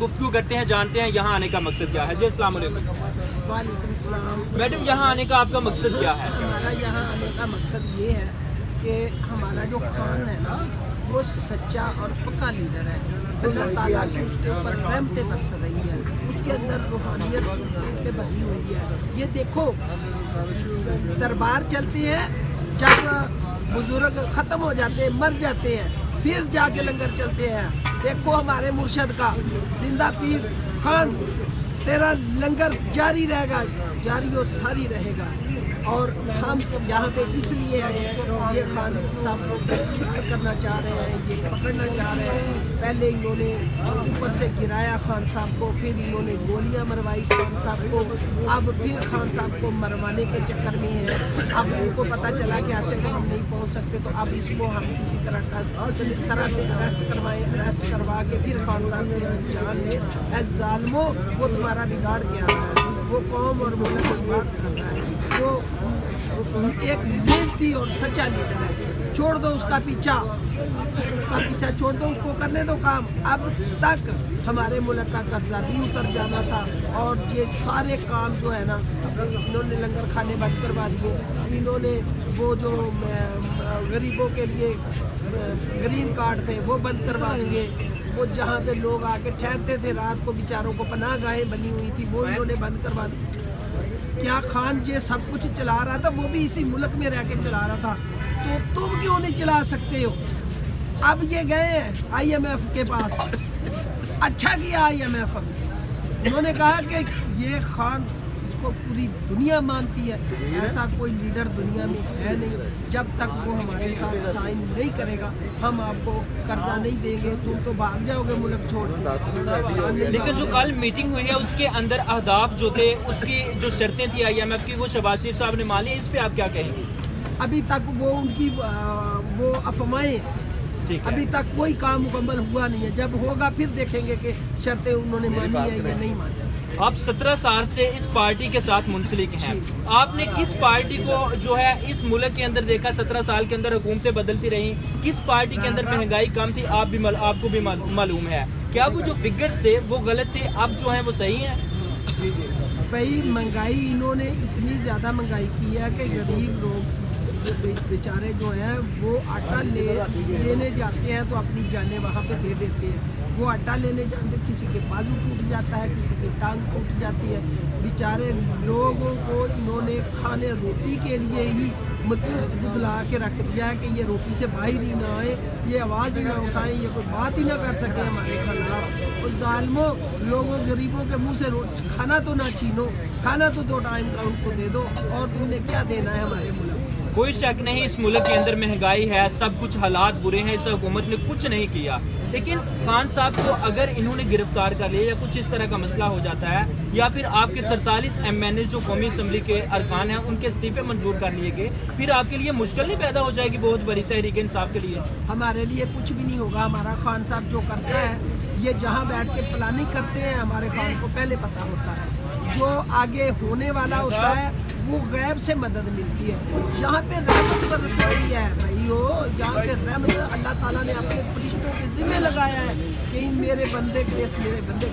گفتگو کرتے ہیں, جانتے ہیں یہاں آنے کا مقصد کیا ہے. جی السلام علیکم. وعلیکم السلام. میڈم یہاں آنے کا آپ کا مقصد کیا ہے؟ ہمارا یہاں آنے کا مقصد یہ ہے کہ ہمارا جو خان ہے نا وہ سچا اور پکا لیڈر ہے. اللہ تعالیٰ کی اس کے اوپر رحمتیں برس رہی ہیں, اس کے اندر روحانیت کے بھری ہوئی ہے. یہ دیکھو دربار چلتے ہیں, جب بزرگ ختم ہو جاتے ہیں مر جاتے ہیں پھر جا کے لنگر چلتے ہیں. دیکھو ہمارے مرشد کا زندہ پیر خان, تیرا لنگر جاری رہے گا, جاری و ساری رہے گا. اور ہم یہاں پہ اس لیے آئے ہیں, یہ خان صاحب کو گرفتار کرنا چاہ رہے ہیں, یہ پکڑنا چاہ رہے ہیں. پہلے انہوں نے اوپر سے گرایا خان صاحب کو, پھر انہوں نے گولیاں مروائی خان صاحب کو, اب پھر خان صاحب کو مروانے کے چکر میں ہیں. اب ان کو پتہ چلا کہ ایسے تو ہم نہیں پہنچ سکتے, تو اب اس کو ہم کسی طرح سے اریسٹ کروائیں. اریسٹ کروا کے پھر خان صاحب کی جان لیں. اے ظالمو, وہ تمہارا بگاڑ کے آ رہا ہے, وہ قوم اور ملک کی بات کر رہا ہے. وہ ایک محنتی اور سچا لیڈر ہے. چھوڑ دو اس کا پیچھا, چھوڑ دو, اس کو کرنے دو کام. اب تک ہمارے ملک کا قرضہ بھی اتر جانا تھا, اور یہ سارے کام جو ہے نا انہوں نے لنگر کھانے بند کروا دیے. انہوں نے وہ جو غریبوں کے لیے گرین کارڈ تھے وہ بند کروا دیے. وہ جہاں پہ لوگ آ کے ٹھہرتے تھے رات کو, بیچاروں کو پناہ گاہیں بنی ہوئی تھی, وہ انہوں نے بند کروا دی. کیا خان یہ سب کچھ چلا رہا تھا, وہ بھی اسی ملک میں رہ کے چلا رہا تھا, تو تم کیوں نہیں چلا سکتے ہو؟ اب یہ گئے ہیں آئی ایم ایف کے پاس. اچھا کیا آئی ایم ایف, انہوں نے کہا کہ یہ خان اس کو پوری دنیا مانتی ہے. ایسا کوئی لیڈر دنیا میں ہے نہیں. جب تک وہ ہمارے ساتھ سائن نہیں کرے گا ہم آپ کو قرضہ نہیں دیں گے. تم تو بھاگ جاؤ گے ملک چھوڑ کے. لیکن جو کل میٹنگ ہوئی ہے اس کے اندر اہداف جو تھے, اس کی جو شرطیں تھی آئی ایم ایف کی, وہ شہباز شریف صاحب نے مان لی. اس پہ آپ کیا کہیں گے؟ ابھی تک وہ ان کی وہ افواہیں, ابھی تک کوئی کام مکمل ہوا نہیں ہے. جب ہوگا پھر دیکھیں گے کہ شرطیں انہوں نے مانی ہے یا نہیں مانی. آپ 17 سال سے اس پارٹی کے ساتھ منسلک ہیں. آپ نے کس پارٹی کو جو ہے اس ملک کے اندر دیکھا؟ 17 سال کے اندر حکومتیں بدلتی رہیں, کس پارٹی کے اندر مہنگائی کم تھی؟ آپ کو بھی معلوم ہے. کیا وہ جو فگرز تھے وہ غلط تھے, اب جو ہیں وہ صحیح ہیں؟ بھائی مہنگائی انہوں نے اتنی زیادہ مہنگائی کی ہے کہ غریب لوگ بیچارے جو ہیں وہ آٹا لینے جاتے ہیں تو اپنی جانیں وہاں پہ دے دیتے ہیں. وہ آٹا لینے جاتے, کسی کے بازو ٹوٹ جاتا ہے, کسی کی ٹانگ ٹوٹ جاتی ہے. بیچارے لوگوں کو انہوں نے کھانے روٹی کے لیے ہی بدلا کے رکھ دیا ہے کہ یہ روٹی سے باہر ہی نہ آئے, یہ آواز ہی نہ اٹھائیں, یہ کوئی بات ہی نہ کر سکے ہمارے خلاف. اور ظالموں, لوگوں غریبوں کے منہ سے کھانا تو نہ چھینو, کھانا تو 2 ٹائم کا ان کو دے دو. اور تم نے کیا دینا ہے ہمارے ملک کو؟ کوئی شک نہیں اس ملک کے اندر مہنگائی ہے, سب کچھ حالات برے ہیں, اس حکومت نے کچھ نہیں کیا. لیکن خان صاحب کو اگر انہوں نے گرفتار کر لیا یا کچھ اس طرح کا مسئلہ ہو جاتا ہے, یا پھر آپ کے 43 ایم این اے جو قومی اسمبلی کے ارکان ہیں ان کے استعفے منظور کر لیے گئے, پھر آپ کے لیے مشکل نہیں پیدا ہو جائے گی بہت بڑی تحریک انصاف کے لیے؟ ہمارے لیے کچھ بھی نہیں ہوگا. ہمارا خان صاحب جو کرتا ہے, یہ جہاں بیٹھ کے پلاننگ کرتے ہیں, ہمارے خان کو پہلے پتہ ہوتا ہے. جو آگے ہونے والا ہوتا ہے وہ غیب سے مدد ملتی ہے. یہاں پہ رحمت برس رہی ہے بھائیو, یہاں پہ رحمت اللہ تعالیٰ نے اپنے فرشتوں کے ذمہ لگایا ہے کہ میرے بندے کے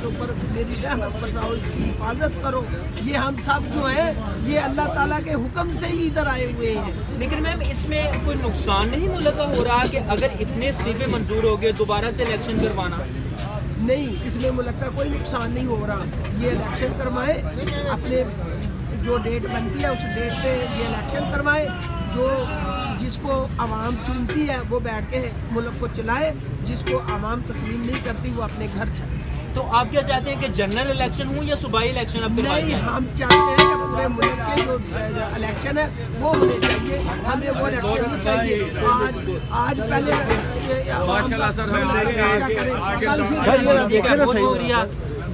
اوپر میری رحمت برساؤ, اس کی حفاظت کرو. یہ ہم سب جو ہیں یہ اللہ تعالیٰ کے حکم سے ہی ادھر آئے ہوئے ہیں. لیکن میم اس میں کوئی نقصان نہیں ملک کا ہو رہا کہ اگر اتنے استعفے منظور ہو گئے دوبارہ سے الیکشن کروانا؟ نہیں, اس میں ملک کا کوئی نقصان نہیں ہو رہا. یہ الیکشن کروائے, اپنے جو ڈیٹ بنتی ہے اس ڈیٹ پہ یہ الیکشن کروائے. جو جس کو عوام چنتی ہے وہ بیٹھ کے ملک کو چلائے, جس کو عوام تسلیم نہیں کرتی وہ اپنے گھر چلے. تو آپ کیا چاہتے ہیں کہ جنرل الیکشن ہوں یا صوبائی الیکشن؟ آپ نہیں, ہم چاہتے ہیں کہ پورے ملک کے جو الیکشن ہے وہ ہونے چاہیے. ہمیں وہ الیکشن نہیں چاہیے. آج پہلے